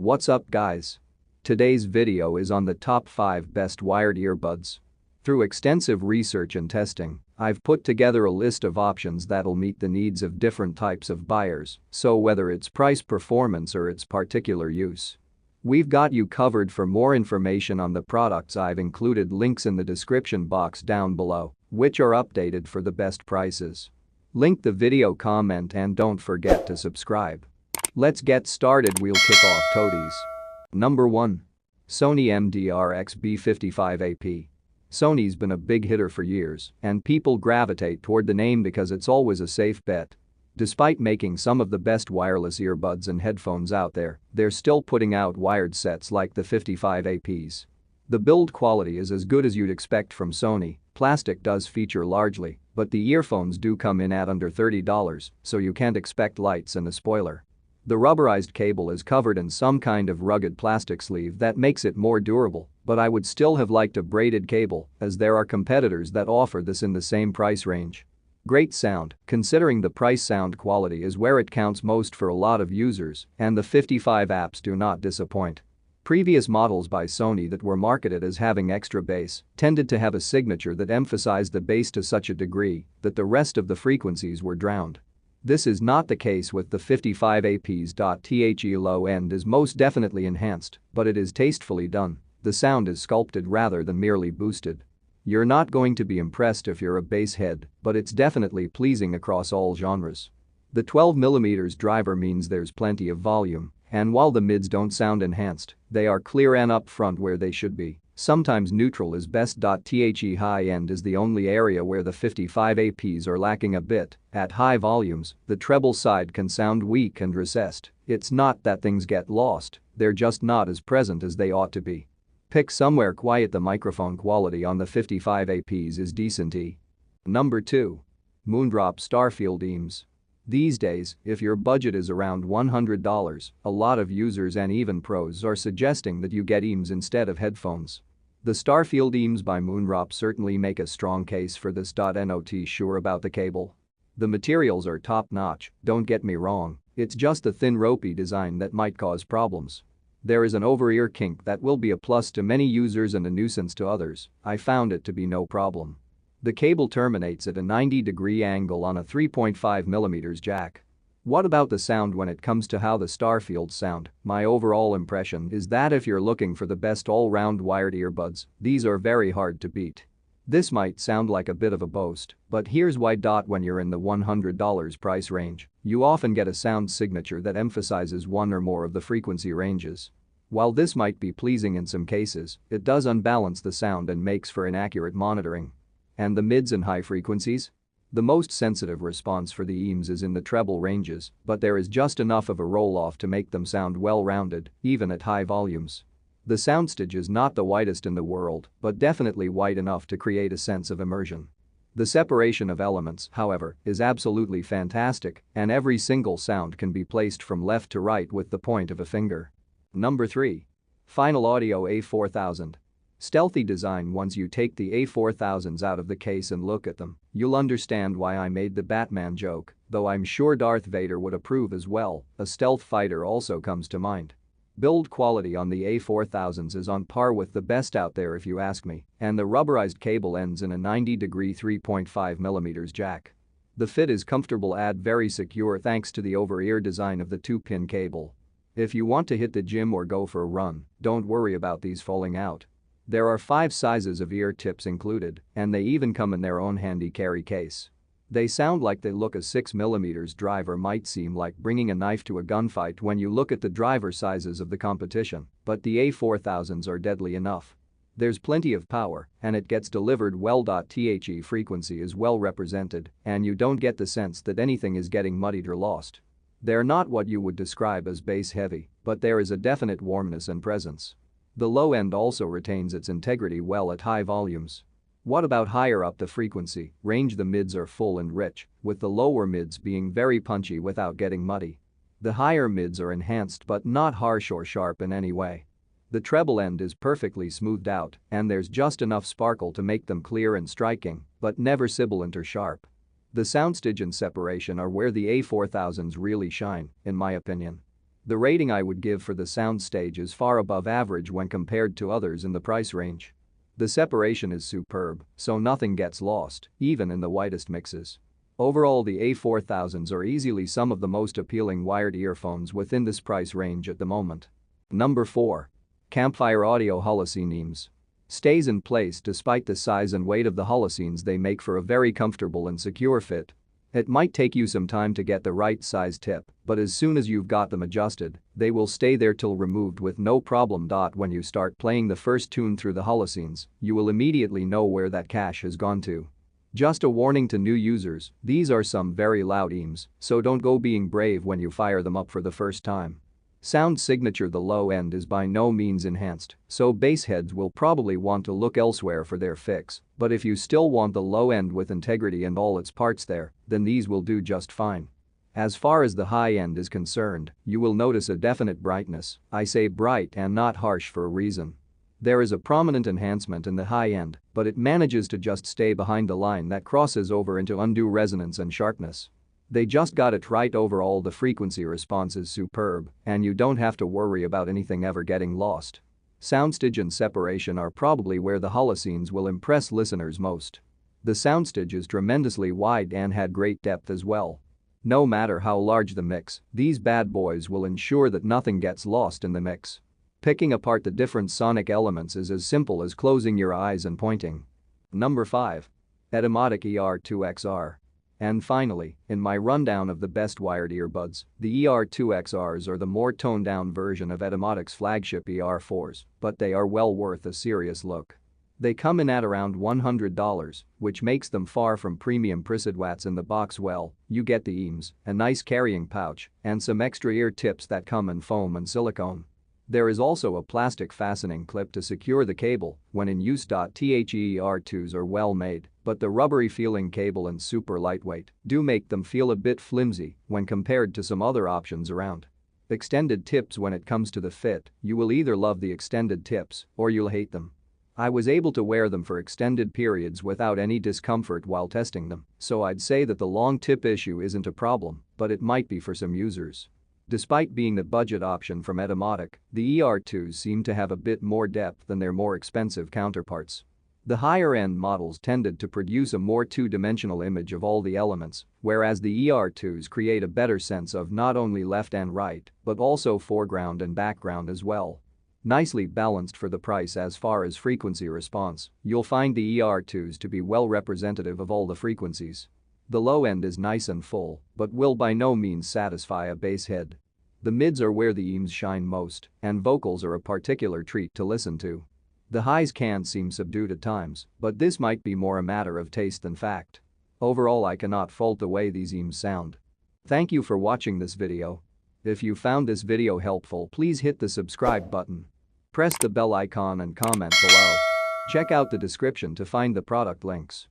What's up guys? Today's video is on the top 5 best wired earbuds. Through extensive research and testing, I've put together a list of options that'll meet the needs of different types of buyers, so whether it's price performance or its particular use. We've got you covered. For more information on the products, I've included links in the description box down below, which are updated for the best prices. Link the video, comment, and don't forget to subscribe. Let's get started. We'll kick off toadies. Number 1. Sony MDRX B55AP. Sony's been a big hitter for years, and people gravitate toward the name because it's always a safe bet. Despite making some of the best wireless earbuds and headphones out there, they're still putting out wired sets like the 55APs. The build quality is as good as you'd expect from Sony. Plastic does feature largely, but the earphones do come in at under $30, so you can't expect lights and a spoiler. The rubberized cable is covered in some kind of rugged plastic sleeve that makes it more durable, but I would still have liked a braided cable, as there are competitors that offer this in the same price range. Great sound. Considering the price, sound quality is where it counts most for a lot of users, and the 55 apps do not disappoint. Previous models by Sony that were marketed as having extra bass tended to have a signature that emphasized the bass to such a degree that the rest of the frequencies were drowned. This is not the case with the 55APs. The low end is most definitely enhanced, but it is tastefully done. The sound is sculpted rather than merely boosted. You're not going to be impressed if you're a bass head, but it's definitely pleasing across all genres. The 12mm driver means there's plenty of volume, and while the mids don't sound enhanced, they are clear and upfront where they should be. Sometimes neutral is best. The high end is the only area where the 55APs are lacking a bit. At high volumes, the treble side can sound weak and recessed. It's not that things get lost, they're just not as present as they ought to be. Pick somewhere quiet. The microphone quality on the 55APs is decent. Number 2. Moondrop Starfield EMS. These days, if your budget is around $100, a lot of users and even pros are suggesting that you get EMS instead of headphones. The Starfield EMS by Moondrop certainly make a strong case for this. Not sure about the cable. The materials are top-notch, don't get me wrong, it's just the thin ropey design that might cause problems. There is an over-ear kink that will be a plus to many users and a nuisance to others. I found it to be no problem. The cable terminates at a 90-degree angle on a 3.5mm jack. What about the sound? When it comes to how the Starfields sound, my overall impression is that if you're looking for the best all-round wired earbuds, these are very hard to beat. This might sound like a bit of a boast, but here's why. When you're in the $100 price range, you often get a sound signature that emphasizes one or more of the frequency ranges. While this might be pleasing in some cases, it does unbalance the sound and makes for inaccurate monitoring. And the mids and high frequencies? The most sensitive response for the EMS is in the treble ranges, but there is just enough of a roll-off to make them sound well-rounded, even at high volumes. The soundstage is not the widest in the world, but definitely wide enough to create a sense of immersion. The separation of elements, however, is absolutely fantastic, and every single sound can be placed from left to right with the point of a finger. Number 3. Final Audio A4000. Stealthy design. Once you take the A4000s out of the case and look at them, you'll understand why I made the Batman joke, though I'm sure Darth Vader would approve as well. A stealth fighter also comes to mind. Build quality on the A4000s is on par with the best out there if you ask me, and the rubberized cable ends in a 90-degree 3.5mm jack. The fit is comfortable and very secure thanks to the over-ear design of the 2-pin cable. If you want to hit the gym or go for a run, don't worry about these falling out. There are 5 sizes of ear tips included, and they even come in their own handy carry case. They sound like they look. A 6mm driver might seem like bringing a knife to a gunfight when you look at the driver sizes of the competition, but the A4000s are deadly enough. There's plenty of power, and it gets delivered well. The frequency is well represented, and you don't get the sense that anything is getting muddied or lost. They're not what you would describe as bass-heavy, but there is a definite warmness and presence. The low end also retains its integrity well at high volumes. What about higher up the frequency range? The mids are full and rich, with the lower mids being very punchy without getting muddy. The higher mids are enhanced but not harsh or sharp in any way. The treble end is perfectly smoothed out, and there's just enough sparkle to make them clear and striking, but never sibilant or sharp. The soundstage and separation are where the A4000s really shine, in my opinion. The rating I would give for the soundstage is far above average when compared to others in the price range. The separation is superb, so nothing gets lost, even in the widest mixes. Overall, the A4000s are easily some of the most appealing wired earphones within this price range at the moment. Number 4. Campfire Audio Holocene Eames. Stays in place despite the size and weight of the holocenes. They make for a very comfortable and secure fit. It might take you some time to get the right size tip, but as soon as you've got them adjusted, they will stay there till removed with no problem. When you start playing the first tune through the holocenes, you will immediately know where that cache has gone to. Just a warning to new users, these are some very loud Eames, so don't go being brave when you fire them up for the first time. Sound signature: the low end is by no means enhanced, so bass heads will probably want to look elsewhere for their fix, but if you still want the low end with integrity and all its parts there, then these will do just fine. As far as the high end is concerned, you will notice a definite brightness. I say bright and not harsh for a reason. There is a prominent enhancement in the high end, but it manages to just stay behind the line that crosses over into undue resonance and sharpness. They just got it right. Overall, the frequency response is superb, and you don't have to worry about anything ever getting lost. Soundstage and separation are probably where the holocenes will impress listeners most. The soundstage is tremendously wide and had great depth as well. No matter how large the mix, these bad boys will ensure that nothing gets lost in the mix. Picking apart the different sonic elements is as simple as closing your eyes and pointing. Number 5. Etymotic ER2XR. And finally, in my rundown of the best wired earbuds, the ER2XRs are the more toned-down version of Etymotic's flagship ER4s, but they are well worth a serious look. They come in at around $100, which makes them far from premium prisodwats in the box. Well, you get the Eames, a nice carrying pouch, and some extra ear tips that come in foam and silicone. There is also a plastic fastening clip to secure the cable when in use. The ER2s are well made, but the rubbery feeling cable and super lightweight do make them feel a bit flimsy when compared to some other options around. Extended tips: when it comes to the fit, you will either love the extended tips or you'll hate them. I was able to wear them for extended periods without any discomfort while testing them, so I'd say that the long tip issue isn't a problem, but it might be for some users. Despite being the budget option from Etymotic, the ER2s seem to have a bit more depth than their more expensive counterparts. The higher-end models tended to produce a more two-dimensional image of all the elements, whereas the ER2s create a better sense of not only left and right, but also foreground and background as well. Nicely balanced for the price. As far as frequency response, you'll find the ER2s to be well representative of all the frequencies. The low end is nice and full, but will by no means satisfy a bass head. The mids are where the Eames shine most, and vocals are a particular treat to listen to. The highs can seem subdued at times, but this might be more a matter of taste than fact. Overall, I cannot fault the way these Eames sound. Thank you for watching this video. If you found this video helpful, please hit the subscribe button. Press the bell icon and comment below. Check out the description to find the product links.